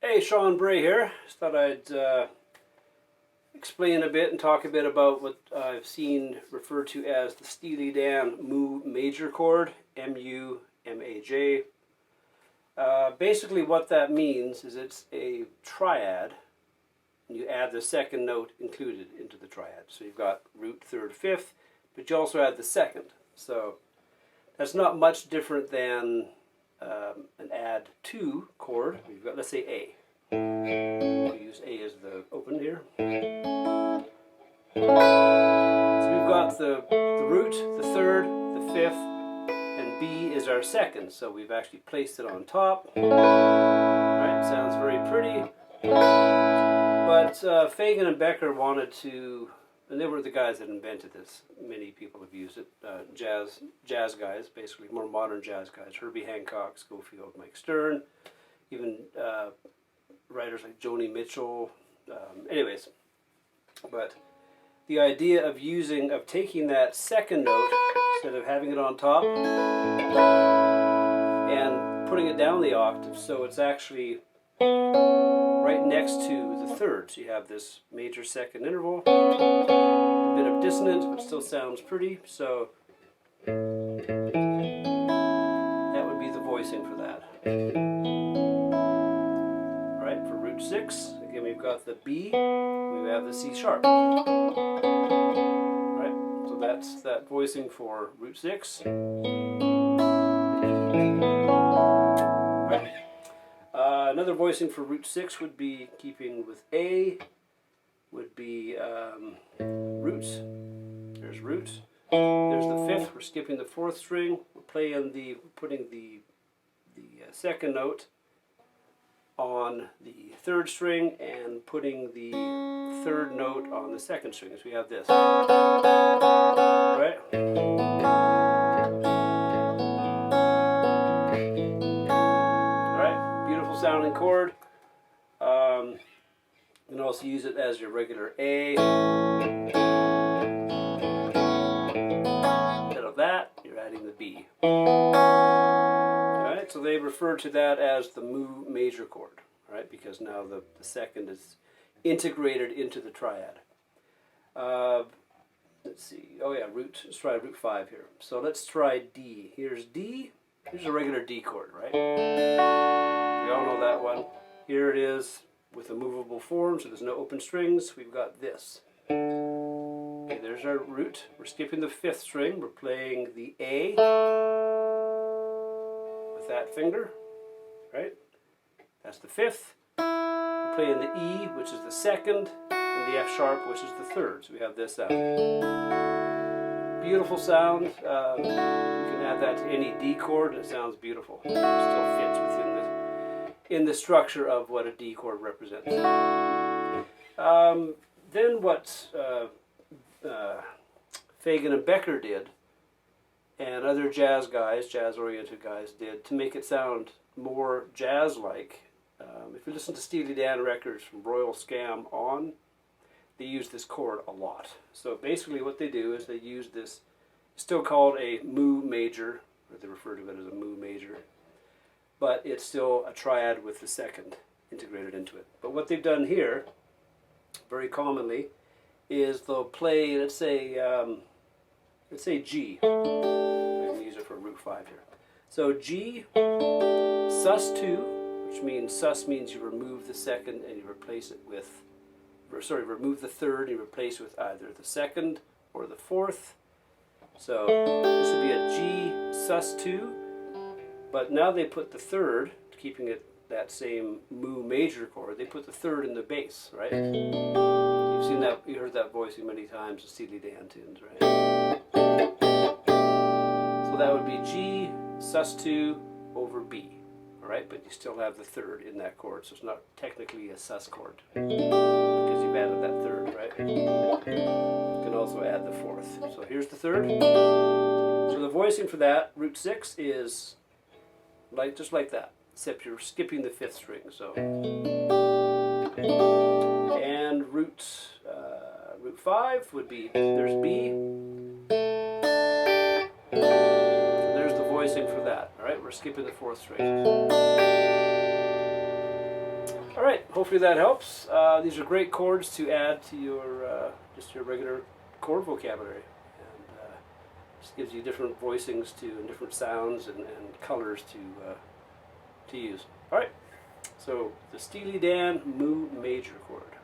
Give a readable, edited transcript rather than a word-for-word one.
Hey, Sean Bray here. Just thought I'd explain a bit and talk a bit about what I've seen referred to as the Steely Dan Mu Major chord, M-U-M-A-J. Basically what that means is it's a triad, and you add the second note included into the triad. So you've got root, third, fifth, but you also add the second. So that's not much different than an add to chord. We've got, let's say, A. We use A as the open here. So we've got the root, the third, the fifth, and B is our second. So we've actually placed it on top. Right, sounds very pretty. But Fagan and Becker wanted to, and they were the guys that invented this. Many people have used it. Jazz guys, basically more modern jazz guys. Herbie Hancock, Schofield, Mike Stern, even writers like Joni Mitchell. Anyways, but the idea of taking that second note instead of having it on top and putting it down the octave, so it's actually right next to the third. So you have this major second interval, a bit of dissonance, but still sounds pretty. So that would be the voicing for that. All right, for root 6, again we've got the B, we have the C sharp. Right, so that's that voicing for root 6. Right. Another voicing for root 6 would be, keeping with A, would be roots. There's root. There's the fifth. We're skipping the fourth string. We're putting the second note on the third string and putting the third note on the second string. So we have this. Right? Sounding chord. You can also use it as your regular A. Instead of that, you're adding the B. Alright, so they refer to that as the Mu Major chord, right? Because now the second is integrated into the triad. Let's see. Oh yeah, let's try root 5 here. So let's try D. Here's D. Here's a regular D chord, right? We all know that one. Here it is with a movable form, so there's no open strings. We've got this. Okay, there's our root. We're skipping the fifth string. We're playing the A with that finger, right? That's the fifth. We're playing the E, which is the second, and the F sharp, which is the third. So we have this sound. Beautiful sound. You can add that to any D chord, and it sounds beautiful. It still fits within in the structure of what a D chord represents. Then what Fagan and Becker did, and other jazz-oriented guys did, to make it sound more jazz-like. If you listen to Steely Dan records from Royal Scam on, they use this chord a lot. So basically what they do is they use this, still called a Mu Major, or they refer to it as a Mu Major, but it's still a triad with the second integrated into it. But what they've done here, very commonly, is they'll play, let's say G. I'm going to use it for root 5 here. So G, sus2, which means sus means you remove the second and you replace it with, remove the third and you replace it with either the second or the fourth. So this would be a G sus2. But now they put the third, keeping it that same Mu Major chord, they put the third in the bass, right? You've seen that, you heard that voicing many times in Steely Dan tunes, right? So that would be G sus2 over B, all right? But you still have the third in that chord, so it's not technically a sus chord because you've added that third, right? You can also add the fourth. So here's the third. So the voicing for that, root 6, is just like that, except you're skipping the fifth string. So, and root 5 would be, there's B. So there's the voicing for that. All right, we're skipping the fourth string. Alright, hopefully that helps. These are great chords to add to your just your regular chord vocabulary. And just gives you different voicings to and different sounds and colors to use. Alright, so the Steely Dan Mu Major chord.